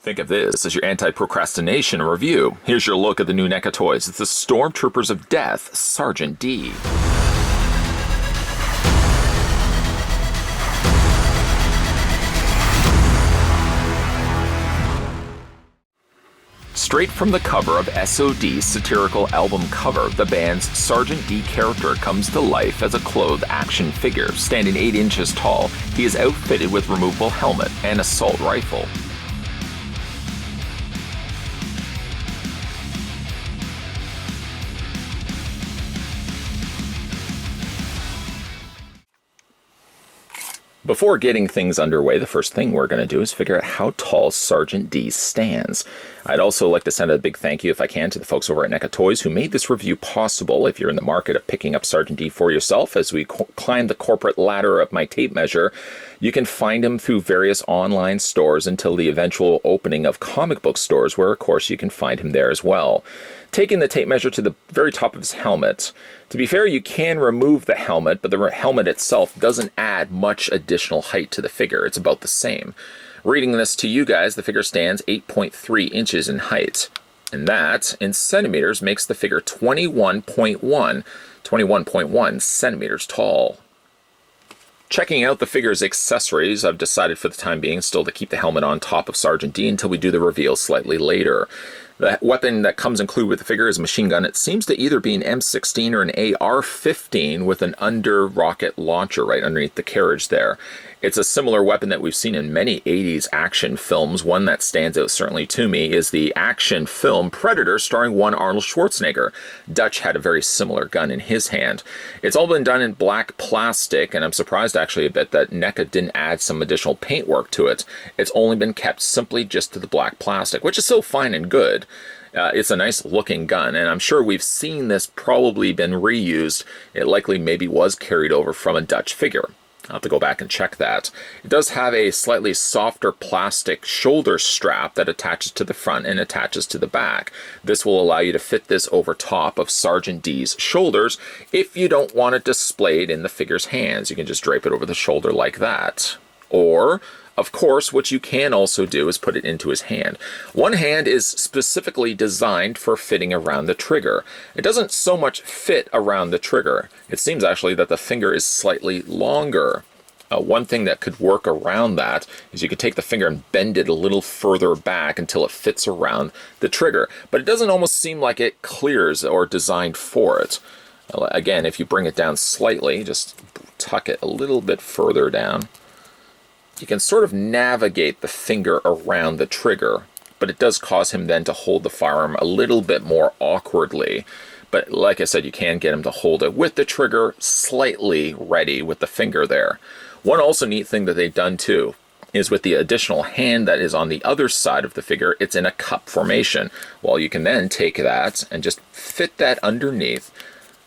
Think of this as your anti-procrastination review. Here's your look at the new NECA toys. It's the Stormtroopers of Death, Sergeant D. Straight from the cover of SOD's satirical album cover, the band's Sergeant D character comes to life as a clothed action figure. Standing 8 inches tall, he is outfitted with removable helmet and assault rifle. Before getting things underway, the first thing we're going to do is figure out how tall Sergeant D stands. I'd also like to send a big thank you, if I can, to the folks over at NECA Toys who made this review possible. If you're in the market of picking up Sergeant D for yourself, as we climb the corporate ladder of my tape measure, you can find him through various online stores until the eventual opening of comic book stores, where, of course, you can find him there as well. Taking the tape measure to the very top of his helmet. To be fair, you can remove the helmet, but the helmet itself doesn't add much additional height to the figure. It's about the same. Reading this to you guys, the figure stands 8.3 inches in height. And that, in centimeters, makes the figure 21.1 centimeters tall. Checking out the figure's accessories, I've decided for the time being still to keep the helmet on top of Sergeant D until we do the reveal slightly later. The weapon that comes included with the figure is a machine gun. It seems to either be an M16 or an AR-15 with an under-rocket launcher right underneath the carriage there. It's a similar weapon that we've seen in many 80s action films. One that stands out certainly to me is the action film Predator, starring one Arnold Schwarzenegger. Dutch had a very similar gun in his hand. It's all been done in black plastic, and I'm surprised actually a bit that NECA didn't add some additional paintwork to it. It's only been kept simply just to the black plastic, which is still fine and good. It's a nice looking gun, and I'm sure we've seen this probably been reused. It likely maybe was carried over from a Dutch figure. I'll have to go back and check that. It does have a slightly softer plastic shoulder strap that attaches to the front and attaches to the back. This will allow you to fit this over top of Sergeant D's shoulders if you don't want it displayed in the figure's hands. You can just drape it over the shoulder like that. Or, of course, what you can also do is put it into his hand. One hand is specifically designed for fitting around the trigger. It doesn't so much fit around the trigger. It seems actually that the finger is slightly longer. One thing that could work around that is you could take the finger and bend it a little further back until it fits around the trigger. But it doesn't almost seem like it clears or designed for it. Again, if you bring it down slightly, just tuck it a little bit further down, you can sort of navigate the finger around the trigger, but it does cause him then to hold the firearm a little bit more awkwardly. But like I said, you can get him to hold it with the trigger slightly ready with the finger there. One also neat thing that they've done too is with the additional hand that is on the other side of the figure, it's in a cup formation. Well, you can then take that and just fit that underneath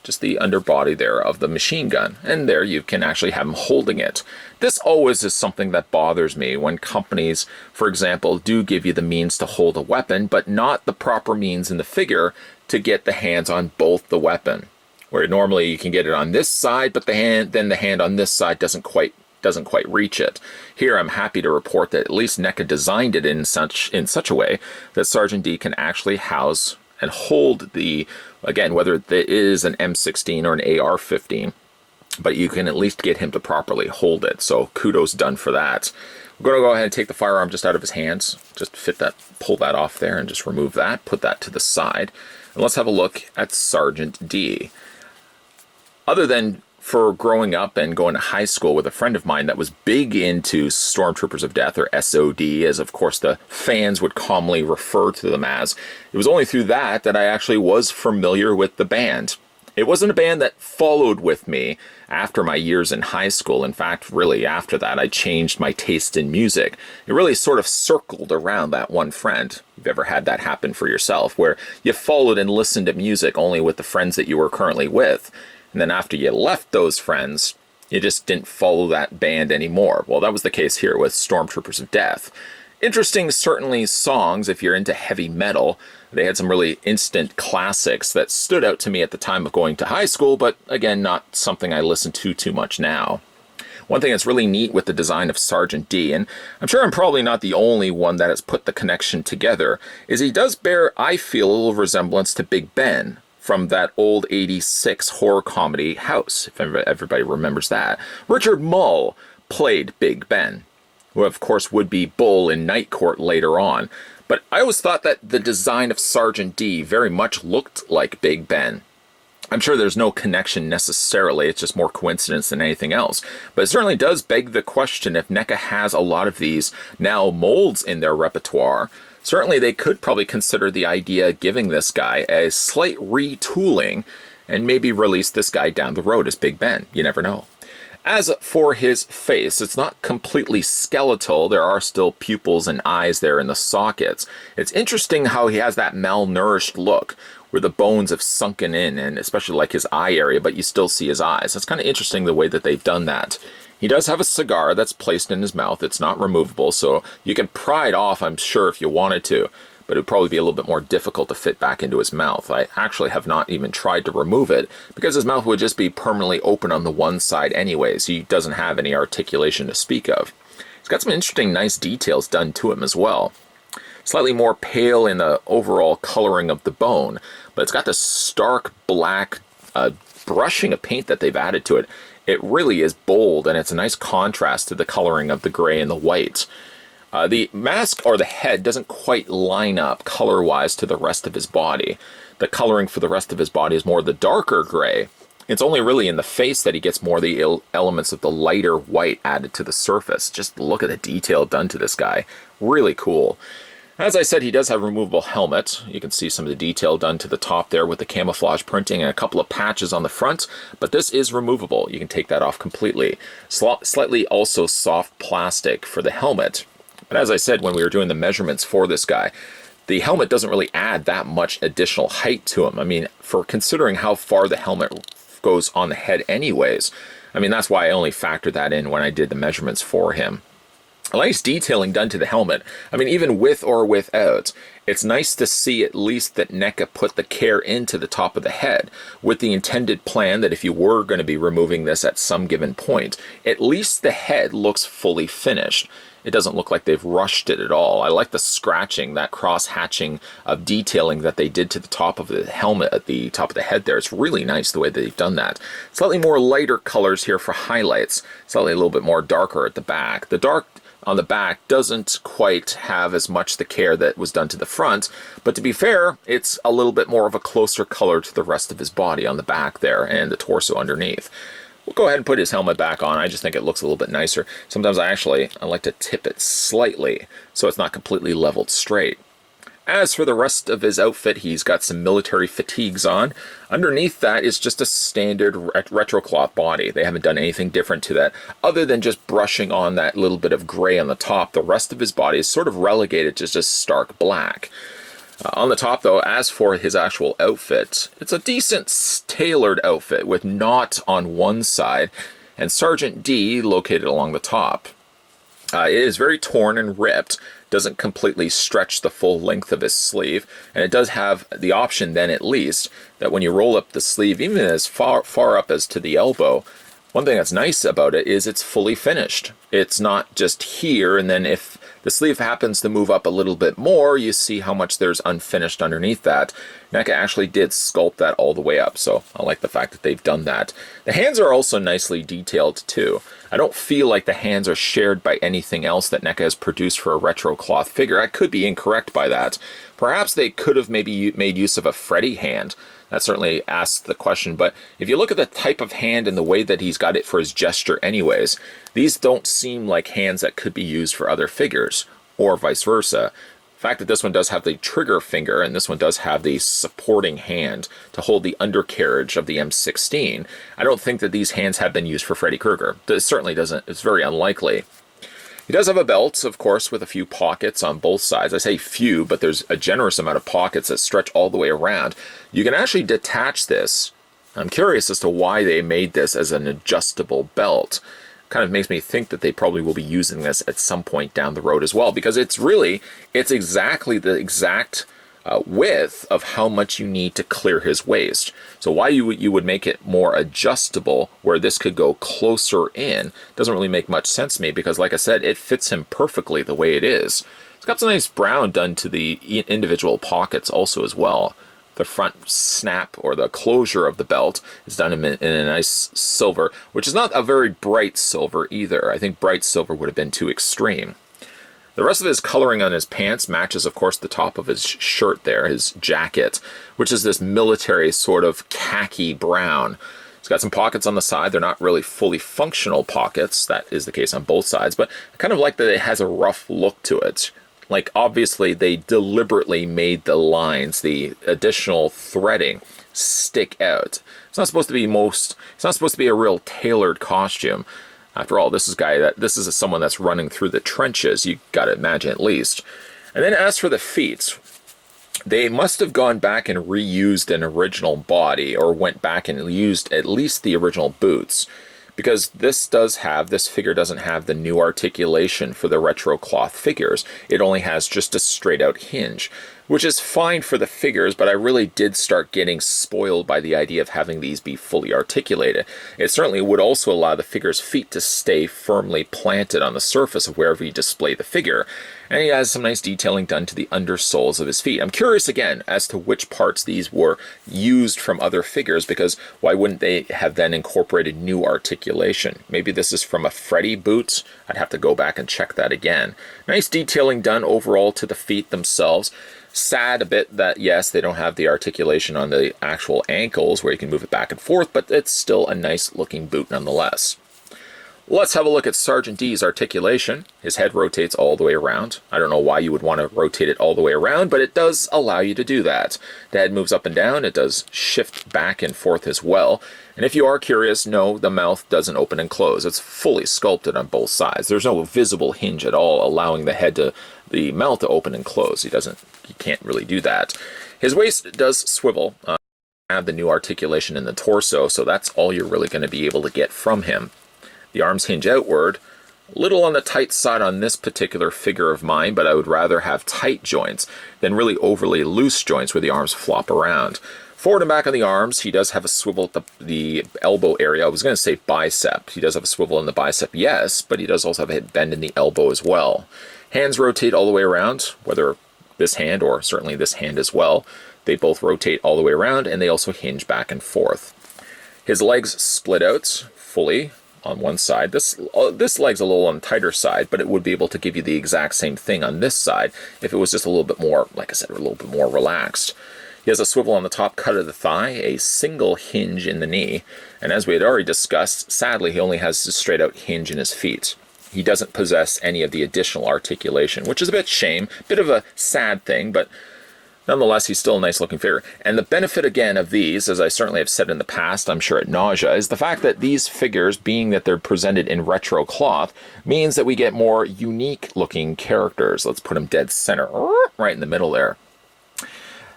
just the underbody there of the machine gun, and there you can actually have him holding it. This always is something that bothers me when companies, for example, do give you the means to hold a weapon, but not the proper means in the figure to get the hands on both the weapon. Where normally you can get it on this side, but the hand on this side doesn't quite reach it. Here I'm happy to report that at least NECA designed it in such a way that Sergeant D can actually house and hold the, again, whether it is an M16 or an AR-15, but you can at least get him to properly hold it. So kudos done for that. We're going to go ahead and take the firearm just out of his hands, just pull that off there and just remove that, put that to the side. And let's have a look at Sergeant D. Other than for growing up and going to high school with a friend of mine that was big into Stormtroopers of Death, or SOD, as of course the fans would commonly refer to them as. It was only through that I actually was familiar with the band. It wasn't a band that followed with me after my years in high school. In fact, really after that, I changed my taste in music. It really sort of circled around that one friend. You've ever had that happen for yourself, where you followed and listened to music only with the friends that you were currently with. And then after you left those friends, you just didn't follow that band anymore. Well, that was the case here with Stormtroopers of Death. Interesting, certainly, songs if you're into heavy metal. They had some really instant classics that stood out to me at the time of going to high school, but again, not something I listen to too much now. One thing that's really neat with the design of Sergeant D, and I'm sure I'm probably not the only one that has put the connection together, is he does bear, I feel, a little resemblance to Big Ben from that old 86 horror comedy House, if everybody remembers that. Richard Mull played Big Ben, who of course would be Bull in Night Court later on. But I always thought that the design of Sergeant D very much looked like Big Ben. I'm sure there's no connection necessarily, it's just more coincidence than anything else. But it certainly does beg the question if NECA has a lot of these now molds in their repertoire. Certainly they could probably consider the idea of giving this guy a slight retooling and maybe release this guy down the road as Big Ben. You never know. As for his face, it's not completely skeletal. There are still pupils and eyes there in the sockets. It's interesting how he has that malnourished look, where the bones have sunken in, and especially like his eye area, but you still see his eyes. It's kind of interesting the way that they've done that. He does have a cigar that's placed in his mouth. It's not removable, so you can pry it off, I'm sure, if you wanted to, but it would probably be a little bit more difficult to fit back into his mouth. I actually have not even tried to remove it, because his mouth would just be permanently open on the one side anyways. He doesn't have any articulation to speak of. He's got some interesting, nice details done to him as well. Slightly more pale in the overall coloring of the bone, but it's got this stark black brushing of paint that they've added to it. It really is bold, and it's a nice contrast to the coloring of the gray and the white. The mask or the head doesn't quite line up color-wise to the rest of his body. The coloring for the rest of his body is more the darker gray. It's only really in the face that he gets more of the elements of the lighter white added to the surface. Just look at the detail done to this guy. Really cool. As I said, he does have a removable helmet. You can see some of the detail done to the top there with the camouflage printing and a couple of patches on the front, but this is removable. You can take that off completely. Slightly also soft plastic for the helmet. But as I said when we were doing the measurements for this guy, the helmet doesn't really add that much additional height to him. I mean, for considering how far the helmet goes on the head anyways, I mean, that's why I only factored that in when I did the measurements for him. A nice detailing done to the helmet. I mean, even with or without, it's nice to see at least that NECA put the care into the top of the head with the intended plan that if you were going to be removing this at some given point, at least the head looks fully finished. It doesn't look like they've rushed it at all. I like the scratching, that cross-hatching of detailing that they did to the top of the helmet at the top of the head there. It's really nice the way that they've done that. Slightly more lighter colors here for highlights. Slightly a little bit more darker at the back. The dark on the back doesn't quite have as much the care that was done to the front, but to be fair, it's a little bit more of a closer color to the rest of his body on the back there and the torso underneath. We'll go ahead and put his helmet back on. I just think it looks a little bit nicer. Sometimes I like to tip it slightly so it's not completely leveled straight. As for the rest of his outfit, he's got some military fatigues on. Underneath that is just a standard retrocloth body. They haven't done anything different to that other than just brushing on that little bit of gray on the top. The rest of his body is sort of relegated to just stark black. On the top, though, as for his actual outfit, it's a decent tailored outfit with knot on one side and Sergeant D located along the top. It is very torn and ripped, doesn't completely stretch the full length of his sleeve, and it does have the option then at least that when you roll up the sleeve, even as far up as to the elbow, one thing that's nice about it is it's fully finished. It's not just here, and then if the sleeve happens to move up a little bit more, you see how much there's unfinished underneath that. NECA actually did sculpt that all the way up, so I like the fact that they've done that. The hands are also nicely detailed too. I don't feel like the hands are shared by anything else that NECA has produced for a retro cloth figure. I could be incorrect by that. Perhaps they could have maybe made use of a Freddy hand. That certainly asks the question, but if you look at the type of hand and the way that he's got it for his gesture anyways, these don't seem like hands that could be used for other figures, or vice versa. The fact that this one does have the trigger finger and this one does have the supporting hand to hold the undercarriage of the M16, I don't think that these hands have been used for Freddy Krueger. It certainly doesn't. It's very unlikely. He does have a belt, of course, with a few pockets on both sides. I say few, but there's a generous amount of pockets that stretch all the way around. You can actually detach this. I'm curious as to why they made this as an adjustable belt. Kind of makes me think that they probably will be using this at some point down the road as well, because it's exactly the exact width of how much you need to clear his waist. So why you would make it more adjustable where this could go closer in doesn't really make much sense to me, because like I said, it fits him perfectly the way it is. It's got some nice brown done to the individual pockets also as well. The front snap, or the closure of the belt, is done in a nice silver, which is not a very bright silver either. I think bright silver would have been too extreme. The rest of his coloring on his pants matches, of course, the top of his shirt there, his jacket, which is this military sort of khaki brown. It's got some pockets on the side. They're not really fully functional pockets. That is the case on both sides, but I kind of like that it has a rough look to it. Like, obviously, they deliberately made the lines, the additional threading, stick out. It's not supposed to be a real tailored costume. After all, this is someone that's running through the trenches, you gotta imagine, at least. And then as for the feet, they must have gone back and reused an original body, or went back and used at least the original boots, because this figure doesn't have the new articulation for the retro cloth figures. It only has just a straight out hinge, which is fine for the figures, but I really did start getting spoiled by the idea of having these be fully articulated. It certainly would also allow the figure's feet to stay firmly planted on the surface of wherever you display the figure. And he has some nice detailing done to the undersoles of his feet. I'm curious again as to which parts these were used from other figures, because why wouldn't they have then incorporated new articulation? Maybe this is from a Freddy boot. I'd have to go back and check that again. Nice detailing done overall to the feet themselves. Sad a bit that, yes, they don't have the articulation on the actual ankles where you can move it back and forth, but it's still a nice looking boot nonetheless. Let's have a look at Sergeant D's articulation. His head rotates all the way around. I don't know why you would want to rotate it all the way around, but it does allow you to do that. The head moves up and down. It does shift back and forth as well. And if you are curious, no, the mouth doesn't open and close. It's fully sculpted on both sides. There's no visible hinge at all allowing the mouth to open and close. He can't really do that. His waist does swivel. Have the new articulation in the torso, so that's all you're really going to be able to get from him. The arms hinge outward, a little on the tight side on this particular figure of mine, but I would rather have tight joints than really overly loose joints where the arms flop around. Forward and back on the arms, he does have a swivel at the elbow area. I was going to say bicep. He does have a swivel in the bicep, yes, but he does also have a bend in the elbow as well. Hands rotate all the way around, whether this hand or certainly this hand as well. They both rotate all the way around, and they also hinge back and forth. His legs split out fully on one side. This leg's a little on the tighter side, but it would be able to give you the exact same thing on this side if it was just a little bit more, like I said, a little bit more relaxed. He has a swivel on the top cut of the thigh, a single hinge in the knee, and as we had already discussed, sadly he only has a straight out hinge in his feet. He doesn't possess any of the additional articulation, which is a bit of a sad thing, but nonetheless, he's still a nice looking figure. And the benefit again of these, as I certainly have said in the past, I'm sure at nausea, is the fact that these figures, being that they're presented in retro cloth, means that we get more unique looking characters. Let's put him dead center, right in the middle there.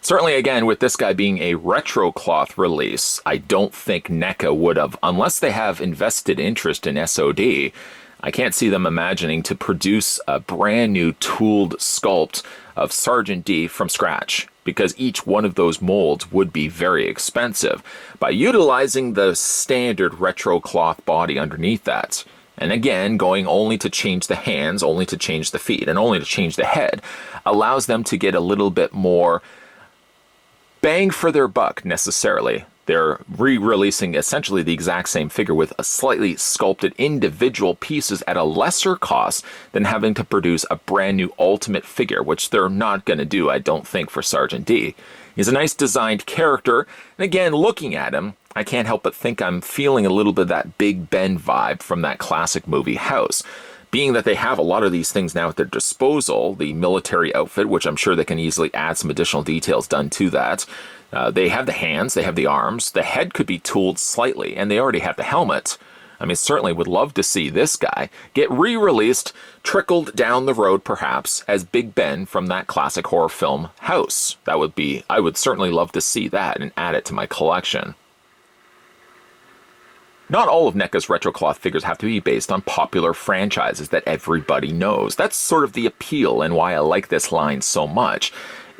Certainly, again, with this guy being a retro cloth release, I don't think NECA would have, unless they have invested interest in SOD, I can't see them imagining to produce a brand new tooled sculpt of Sergeant D from scratch, because each one of those molds would be very expensive. By utilizing the standard retro cloth body underneath that, and again, going only to change the hands, only to change the feet, and only to change the head, allows them to get a little bit more bang for their buck necessarily. They're re-releasing essentially the exact same figure with a slightly sculpted individual pieces at a lesser cost than having to produce a brand new ultimate figure, which they're not going to do, I don't think, for Sergeant D. He's a nice designed character, and again, looking at him, I can't help but think I'm feeling a little bit of that Big Ben vibe from that classic movie House. Being that they have a lot of these things now at their disposal, the military outfit, which I'm sure they can easily add some additional details done to that. They have the hands, they have the arms, the head could be tooled slightly, and they already have the helmet. I mean, certainly would love to see this guy get re-released, trickled down the road perhaps, as Big Ben from that classic horror film House. I would certainly love to see that and add it to my collection. Not all of NECA's retrocloth figures have to be based on popular franchises that everybody knows. That's sort of the appeal and why I like this line so much.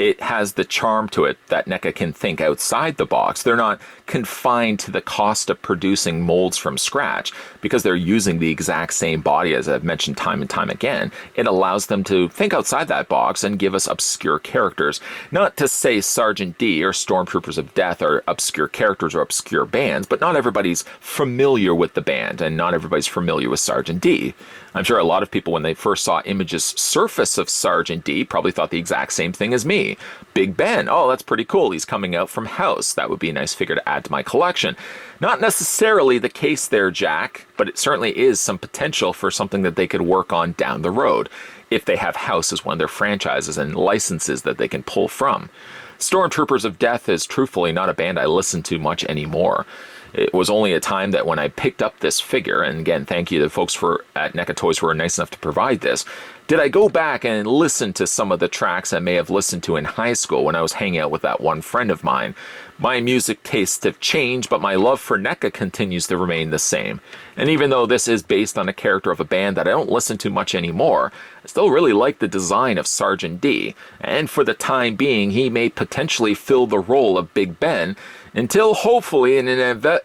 it has the charm to it that NECA can think outside the box. They're not confined to the cost of producing molds from scratch because they're using the exact same body, as I've mentioned time and time again. It allows them to think outside that box and give us obscure characters. Not to say Sergeant D or Stormtroopers of Death are obscure characters or obscure bands, but not everybody's familiar with the band, and not everybody's familiar with Sergeant D. I'm sure a lot of people, when they first saw images surface of Sergeant D, probably thought the exact same thing as me. Big Ben, oh, that's pretty cool. He's coming out from House. That would be a nice figure to add to my collection. Not necessarily the case there, Jack, but it certainly is some potential for something that they could work on down the road, if they have House as one of their franchises and licenses that they can pull from. Stormtroopers of Death is truthfully not a band I listen to much anymore. It was only a time that when I picked up this figure, and again, thank you to the folks at NECA Toys who were nice enough to provide this, did I go back and listen to some of the tracks I may have listened to in high school when I was hanging out with that one friend of mine. My music tastes have changed, but my love for NECA continues to remain the same. And even though this is based on a character of a band that I don't listen to much anymore, I still really like the design of Sergeant D, and for the time being, he may potentially fill the role of Big Ben, until hopefully an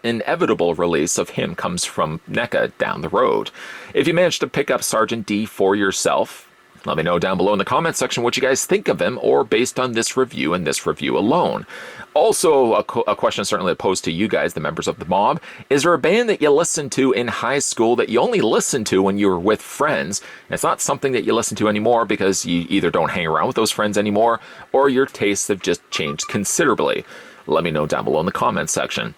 inevitable release of him comes from NECA down the road. If you manage to pick up Sergeant D for yourself, let me know down below in the comment section what you guys think of him, or based on this review and this review alone. Also, a question certainly posed to you guys, the members of the mob. Is there a band that you listened to in high school that you only listened to when you were with friends, and it's not something that you listen to anymore because you either don't hang around with those friends anymore, or your tastes have just changed considerably? Let me know down below in the comments section.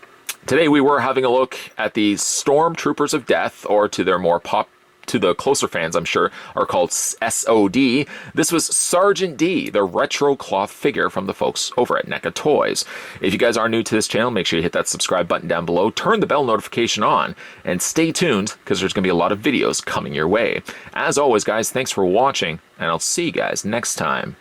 Today we were having a look at the Stormtroopers of Death, or to the closer fans I'm sure are called SOD. This was Sergeant D, the retro cloth figure from the folks over at NECA Toys. If you guys are new to this channel, make sure you hit that subscribe button down below, turn the bell notification on, and stay tuned because there's going to be a lot of videos coming your way. As always guys, thanks for watching, and I'll see you guys next time.